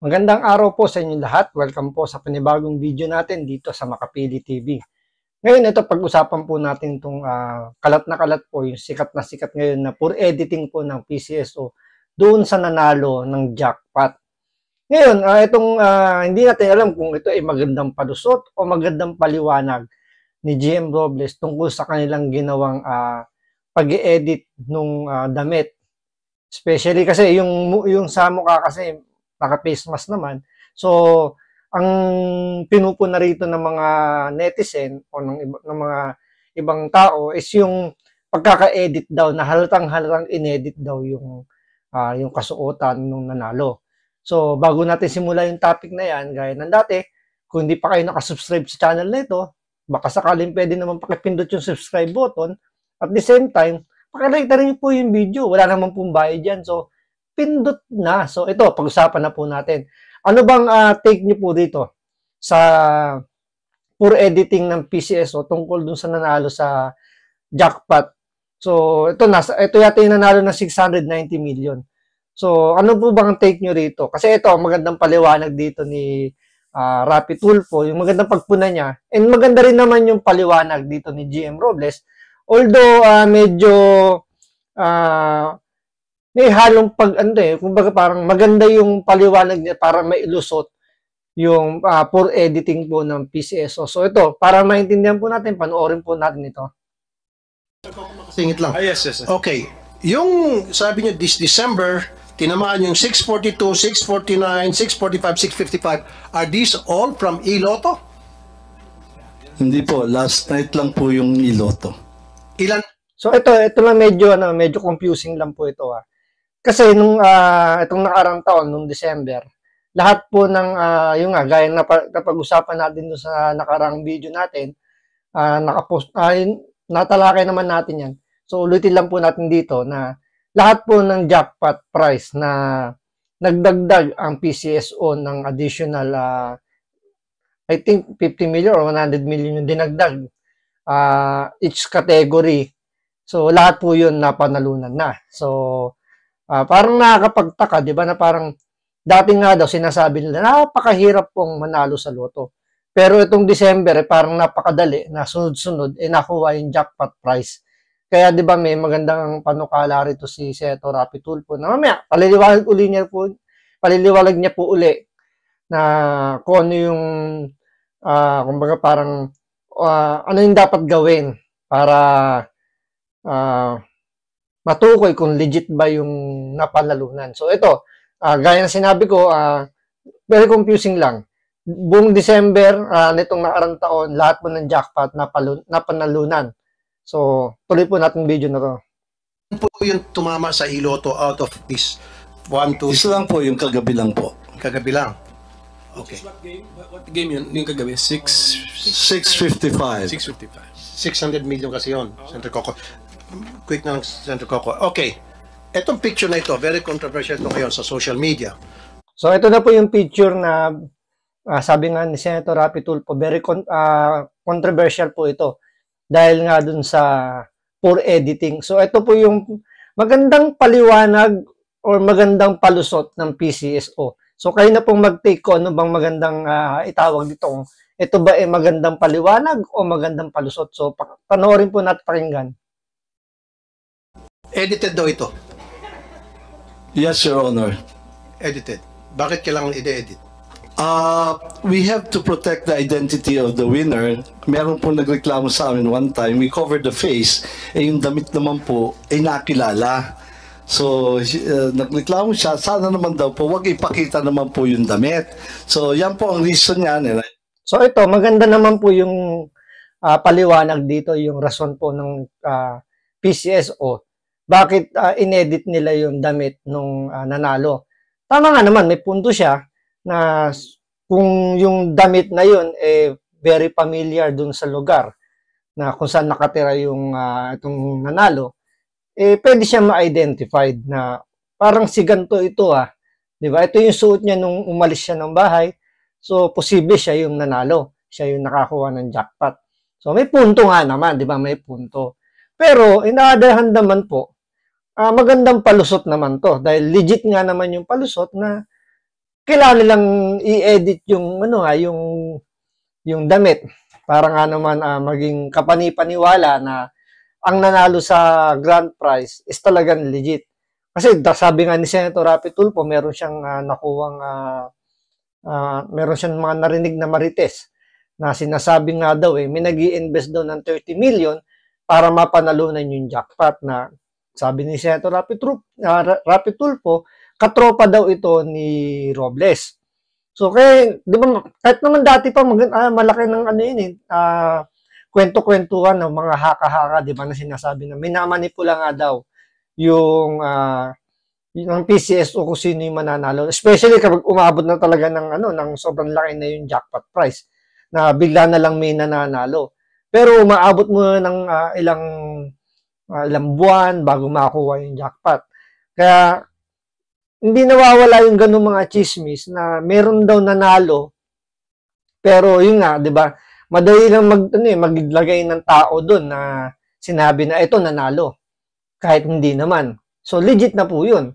Magandang araw po sa inyo lahat. Welcome po sa panibagong video natin dito sa Makapili TV. Ngayon, ito pag-usapan po natin itong kalat na kalat po, yung sikat na sikat ngayon na pure editing po ng PCSO doon sa nanalo ng jackpot. Ngayon, hindi natin alam kung ito ay magandang palusot o magandang paliwanag ni GM Robles tungkol sa kanilang ginawang pag-edit nung damit. Especially kasi yung sa mukha kasi naka-face mask naman. So, ang pinupuna rito ng mga netizen o ng mga ibang tao is yung pagkaka-edit daw na halatang inedit daw yung kasuotan nung nanalo. So, bago natin simula yung topic na yan, gaya ng dati, kung hindi pa kayo nakasubscribe sa channel na ito, baka sakaling pwede naman pakipindot yung subscribe button. At the same time, pakilike na rin po yung video. Wala naman pong bayad dyan. So, pindot na. So, ito, pag-usapan na po natin. Ano bang take nyo po dito sa pure editing ng PCSO tungkol dun sa nanalo sa jackpot? So, ito yata yung nanalo ng 690 million. So, ano po bang take nyo rito? Kasi ito, magandang paliwanag dito ni Rapi Tulfo, yung magandang pagpuna niya. And maganda rin naman yung paliwanag dito ni GM Robles. Although, medyo may halong kumbaga parang maganda yung paliwanag niya para mailusot yung pure editing po ng PCSO. So ito, para maintindihan po natin, panoorin po natin ito. Singit lang. Yes. Okay. Yung sabi niyo this December, tinamaan yung 642, 649, 645, 655. Are these all from Iloto? Hindi po, last night lang po yung iloto. Ilan? So ito lang medyo confusing lang po ito. Kasi nung itong nakarang taon, nung December, lahat po ng yung gaya na napag-usapan natin doon sa nakarang video natin, nakapost, natalakay naman natin yan. So ulitin lang po natin dito na lahat po ng jackpot price na nagdagdag ang PCSO ng additional I think 50 million or 100 million yung dinagdag each category. So lahat po yun napanalunan na. So parang nakakapagtaka, di ba, na parang dati nga daw sinasabi nila napakahirap pong manalo sa loto. Pero itong December, parang napakadali na sunod-sunod, nakuha yung jackpot price. Kaya di ba may magandang panukala rito si Senator Rapi Tulfo na mamaya, paliliwanag niya po uli na kung ano yung, kumbaga parang, ano yung dapat gawin para, matukoy kung legit ba yung napanalunan. So ito, gaya ng sinabi ko, very confusing lang. Buong December, nitong nakarang taon, lahat po ng jackpot napanalunan. So, tuloy po natin video na to. Ano po yung tumama sa Iloto out of this 1, 2, Isa lang po, yung kagabi lang po. kagabi lang? Okay. What game yun? Yung kagabi? 6:55. 6:55. 600 million kasi yun, Senator Coco. Quick na lang, Senator Coco. Okay. Etong picture na ito, very controversial ito ngayon sa social media. So, ito na po yung picture na sabi nga ni Senator Rapi Tulfo, very controversial po ito dahil nga dun sa poor editing. So, ito po yung magandang paliwanag or magandang palusot ng PCSO. So, kayo na pong mag-take ko ano bang magandang itawag dito. Ito ba ay magandang paliwanag o magandang palusot? So, panoorin po natin, pakinggan. Edited daw ito. Yes, Your Honor. Edited. Bakit kailangan i-edit? We have to protect the identity of the winner. Meron po nagreklamo sa amin one time, we covered the face, yung damit naman po ay nakilala. So, nagreklamo siya, sana naman daw po, wag ipakita naman po yung damit. So, yan po ang reason niya. So, ito, maganda naman po yung paliwanag dito, yung rason po ng PCSO. Bakit inedit nila yung damit nung nanalo? Tama nga naman, may punto siya na kung yung damit na yun very familiar dun sa lugar na kung saan nakatira yung itong nanalo, pwede siya ma-identified na parang si ganito ito di ba? Ito yung suot niya nung umalis siya ng bahay. So, posible siya yung nanalo. Siya yung nakakuha ng jackpot. So, may punto nga naman, di ba? May punto. Pero, in the other hand naman po, magandang palusot naman to. Dahil legit nga naman yung palusot na kailangan nilang i-edit yung yung damit para nga naman maging kapani-paniwala na ang nanalo sa grand prize is talagang legit. Kasi sabi nga ni Senator Rapi Tulfo, meron siyang meron siyang mga narinig na marites na sinasabi nga daw may nag-i-invest daw ng 30 million para mapanalunan yung jackpot na sabi ni Senator Rapi Tulfo, katropa daw ito ni Robles. So, di ba, kahit naman dati pa, malaki ng kwento-kwentuhan ng mga haka-haka, di ba, na sinasabi na minamanipula nga daw yung PCSO kung sino yung mananalo. Especially kapag umabot na talaga ng sobrang laki na yung jackpot price, na bigla na lang may nananalo. Pero umaabot mo ng ilang buwan bago makakuha yung jackpot. Kaya, hindi nawawala yung ganung mga chismis na meron daw nanalo. Pero yun nga, 'di ba? Madali lang maglagay ng tao doon na sinabi na ito nanalo. Kahit hindi naman. So legit na po 'yun.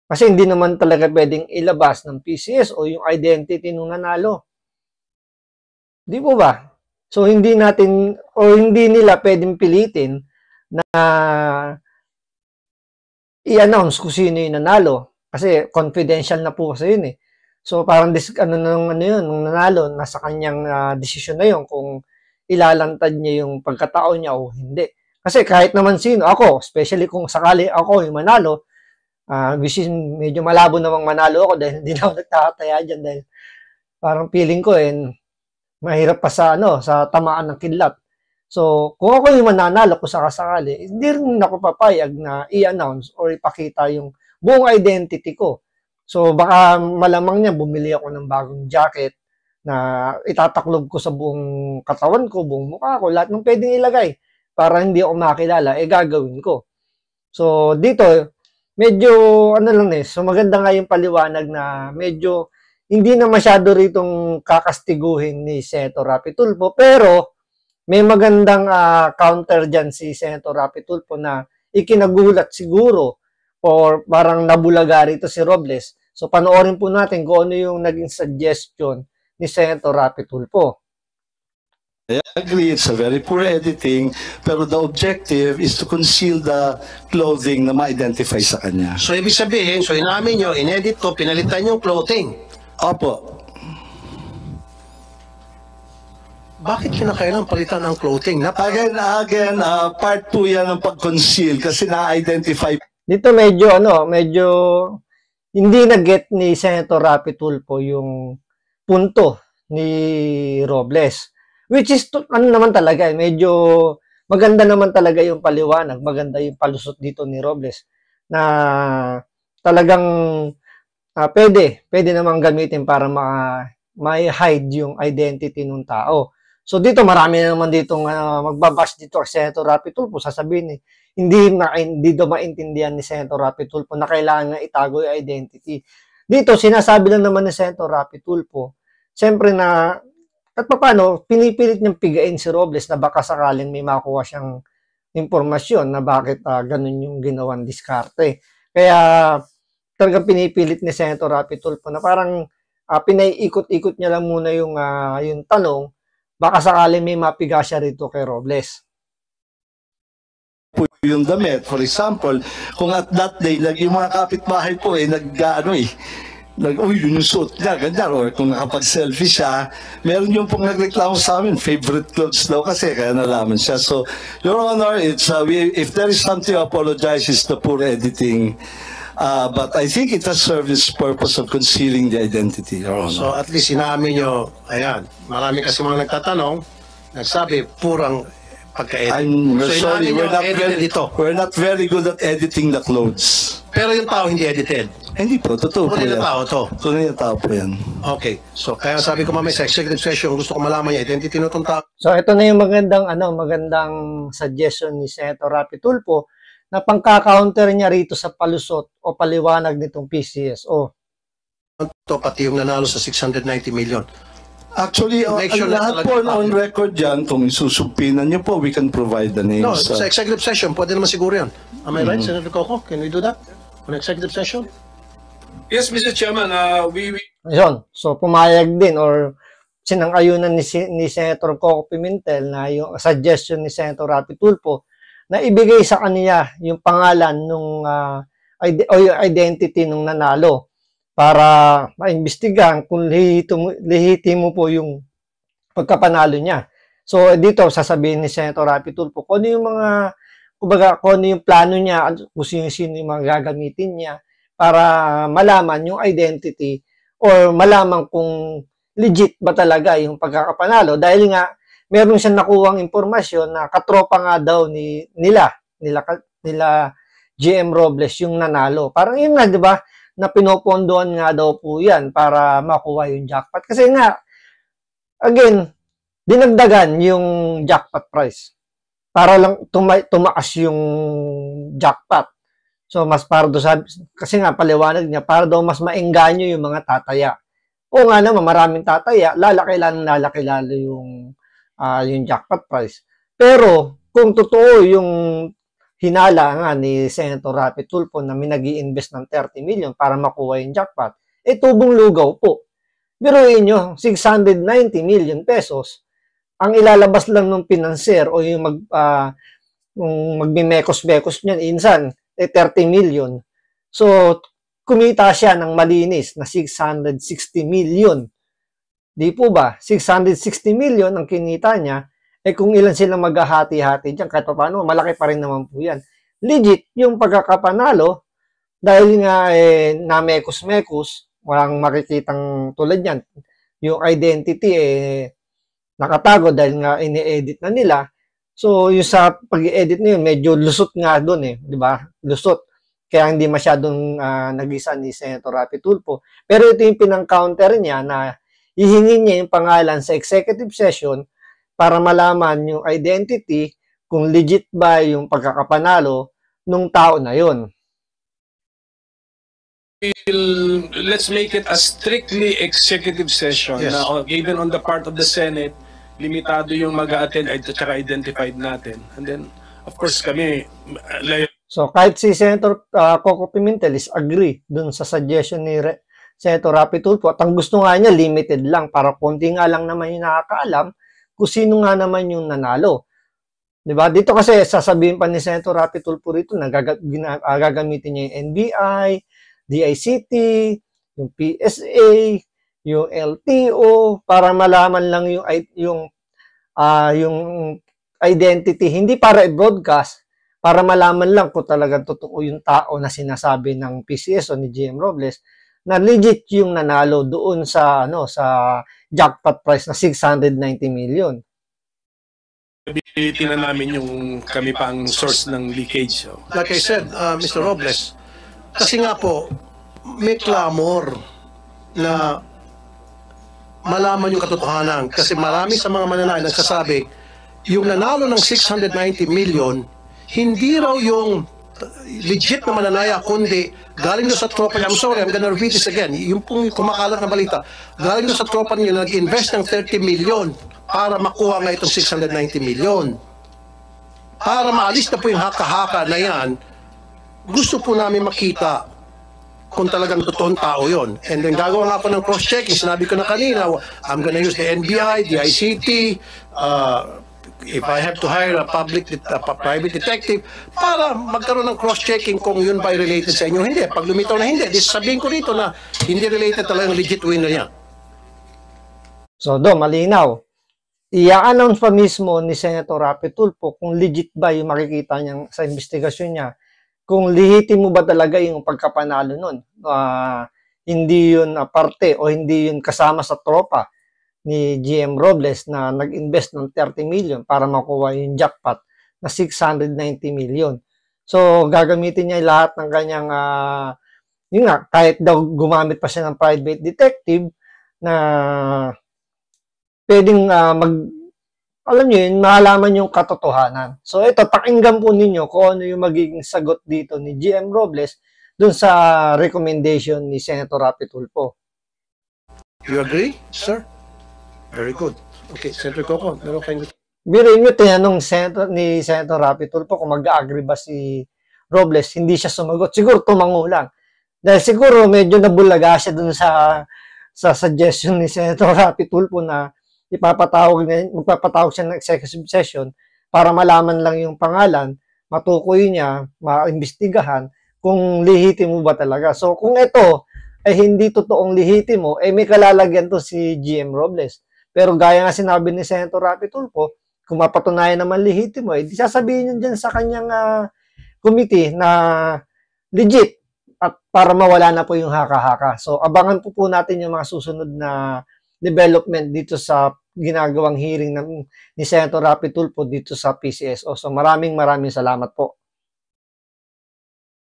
Kasi hindi naman talaga pwedeng ilabas ng PCS o yung identity ng nanalo. Di po ba? So hindi nila pwedeng pilitin na i-announce kung sino yung nanalo. Kasi confidential na po kasi yun eh. So parang nung nanalo, nasa kanyang desisyon na yun kung ilalantad niya yung pagkatao niya o hindi. Kasi kahit naman sino, ako, especially kung sakali ako yung manalo, which is medyo malabo namang manalo ako dahil hindi na ako nagtataya dyan dahil parang feeling ko mahirap pa sa tamaan ng kidlat. So kung ako yung mananalo kung sakasakali, hindi rin ako papayag na i-announce or ipakita yung buong identity ko. So, baka malamang niya, bumili ako ng bagong jacket na itataklob ko sa buong katawan ko, buong mukha ko, lahat ng pwedeng ilagay para hindi ako makilala, gagawin ko. So, dito, medyo, so maganda nga yung paliwanag na medyo hindi na masyado ritong kakastiguhin ni Senator Rapi Tulfo, pero may magandang counter dyan si Senator Rapi Tulfo na ikinagulat siguro or parang nabulaga rito si Robles. So, panoorin po natin kung ano yung naging suggestion ni Senator Rapi Tulfo. I agree, it's a very poor editing, pero the objective is to conceal the clothing na ma-identify sa kanya. So, ibig sabihin, inamin nyo, inedit to, pinalitan yung clothing. Opo. Bakit kinakailangan palitan ang clothing? Again, part 2 yan ng pag-conceal kasi na-identify. Dito medyo hindi na-get ni Senator Rapi Tulfo yung punto ni Robles. Which is, naman talaga, medyo maganda naman talaga yung paliwanag, maganda yung palusot dito ni Robles na talagang pwede namang gamitin para ma-hide yung identity ng tao. So dito marami na naman ditong magbabash dito sa Senator Rapi Tulfo, sasabihin hindi daw maintindihan ni Senator Rapi Tulfo na kailangan nga itago yung identity. Dito sinasabi lang naman ni Senator Rapi Tulfo, siyempre na at paano pinipilit niyang pigain si Robles na baka sakaling may makuha siyang impormasyon na bakit ganun yung ginawang diskarte. Kaya talagang pinipilit ni Senator Rapi Tulfo na parang pinaiikot-ikot niya lang muna yung tanong, baka sakaling may mapiga siya rito kay Robles. Yung damit, for example, kung at that day, yung mga kapitbahay po uy, yun yung suot niya, ganyan, or kung nakapag-selfie siya, meron yung pong nagreklamo sa amin, favorite clothes daw kasi, kaya nalaman siya. So, Your Honor, if there is something to apologize, it's the poor editing. But I think it has served its purpose of concealing the identity, Your Honor. So, at least inamin nyo, ayan, marami kasi mga nagtatanong, nagsabi, purang pagka-edit. I'm sorry, we're not very good at editing the clothes. Pero yung tao hindi edited. Hindi po, totoo po Tunay yan. na tao to. Tunay na tao po yan. Okay. So, kaya sabi ko mamaya sa executive session, gusto ko malaman yung identity ng tao. So, ito na yung magandang suggestion ni Senator Rapi Tulfo na pangka-counter niya rito sa palusot o paliwanag nitong PCSO. Ito, pati yung nanalo sa 690 million. Actually, Make sure lahat po on record yan, kung isusumpinan niyo po, we can provide the names. No, sa executive session, pwede naman siguro yan. Am I right, Senator Coco? Can we do that? On executive session? Yes, Mr. Chairman, we Ayun. So, pumayag din or sinang-ayunan ni Senator Coco Pimentel na yung suggestion ni Senator Rapi Tulfo na ibigay sa kanya yung pangalan nung o yung identity nung nanalo para maimbestigahan kung lehitimo po yung pagkapanalo niya. So, dito sasabihin ni Senator Rapi Tulfo kung ano yung mga, kumbaga, kung ano yung plano niya, kung sino yung mga gagamitin niya para malaman yung identity or malaman kung legit ba talaga yung pagkakapanalo dahil nga meron siyang nakuhang impormasyon na katropa nga daw nila GM Robles yung nanalo. Parang yun nga, di ba, na pinopondohan nga daw po yan para makuha yung jackpot. Kasi nga, again, dinagdagan yung jackpot price para lang tumaas yung jackpot. So, mas para do kasi nga paliwanag niya, para daw mas maengganyo yung mga tataya. O nga naman, maraming tataya, lalaki lalo yung jackpot price. Pero, kung totoo yung hinala nga ni Senator Rapi Tulfo na nag-i-invest ng 30 million para makuha yung jackpot, tubong lugaw po. Biruin nyo, 690 million pesos, ang ilalabas lang ng pinanser o yung magmimekos-bekos niyan, insan, 30 million. So, kumita siya ng malinis na 660 million. Di po ba? 660 million ang kinita niya, kung ilan silang maghahati-hati dyan, kahit paano, malaki pa rin naman po yan. Legit, yung pagkakapanalo, dahil nga namekos-mekos, walang makikitang tulad yan. Yung identity, nakatago dahil nga ini-edit na nila. So, yung sa pag-i-edit na yun, medyo lusot nga doon di ba? Lusot. Kaya hindi masyadong nag-isa ni Senator Rapi Tulfo. Pero ito yung pinang-counter niya na hihingin niya yung pangalan sa executive session para malaman yung identity kung legit ba yung pagkakapanalo nung tao na yun. let's make it a strictly executive session. Yes. Na, even on the part of the Senate, limitado yung mag-a-attend at saka identified natin. And then, of course, kami, So, kahit si Senator Coco Pimentel is agree dun sa suggestion ni Senator Rapi Tulfo, at ang gusto nga niya, limited lang, para konti nga lang naman yung nakakaalam kung sino nga naman yung nanalo. Diba? Dito kasi sasabihin pa ni Senator Rapi Tulfo rito na gagamitin niya yung NBI, DICT, yung PSA, yung LTO, para malaman lang yung identity, hindi para i-broadcast, para malaman lang kung talagang totoo yung tao na sinasabi ng PCS o ni GM Robles na legit yung nanalo doon sa sa jackpot price na 690 million. tingnan namin yung kami pang source ng leakage. So. Like I said, Mr. Robles, kasi nga po, may clamor na malaman yung katotohanan. Kasi marami sa mga mananay nagsasabi, yung nanalo ng 690 million, hindi raw yung legit na mananaya, kundi galing doon sa tropa niya. I'm sorry, I'm gonna repeat this again. Yung pong kumakalat na balita, galing doon sa tropa niya, nag-invest ng 30 million para makuha nga itong 690 million. Para maalis na po yung haka-haka na yan, gusto po namin makita kung talagang totoong tao yon. And then gagawa nga po ng cross-checking. Sinabi ko na kanina, I'm gonna use the NBI, the ICT, if I have to hire a private detective para magkaroon ng cross-checking kung yun ba related sa inyo. Hindi. Pag lumitaw na hindi, sabihin ko rito na hindi related talagang legit winner niya. So, malinaw. I-announce pa mismo ni Senator Rapi Tulfo kung legit ba yung makikita niya sa investigasyon niya. Kung lehitimo ba talaga yung pagkapanalo nun. Hindi yun parte o hindi yun kasama sa tropa ni GM Robles na nag-invest ng 30 million para makuha yung jackpot na 690 million. So, gagamitin niya lahat ng kanyang, yun nga, kahit daw gumamit pa siya ng private detective na pwedeng alam niyo yun, mahalaman yung katotohanan. So, ito, pakinggan po ninyo kung ano yung magiging sagot dito ni GM Robles dun sa recommendation ni Senator Rapi Tulfo. You agree, sir? Very good. Okay, Senator Coco, meron kayong... Biruin nyo, tinanong ni Senator Rapi Tulfo kung mag-agree ba si Robles, hindi siya sumagot. Siguro tumango lang. Dahil siguro medyo nabulaga siya dun sa suggestion ni Senator Rapi Tulfo na magpapatawag siya ng executive session para malaman lang yung pangalan, matukoy niya, maimbestigahan kung lihitimo ba talaga. So kung ito ay hindi totoong lihitimo, may kalalagyan to si GM Robles. Pero gaya nga sinabi ni Senator Rapi Tulfo, kung mapatunayan naman lihitimo, di sasabihin yun dyan sa kanyang committee na legit at para mawala na po yung haka-haka. So abangan po natin yung mga susunod na development dito sa ginagawang hearing ni Senator Rapi Tulfo dito sa PCSO. So maraming salamat po.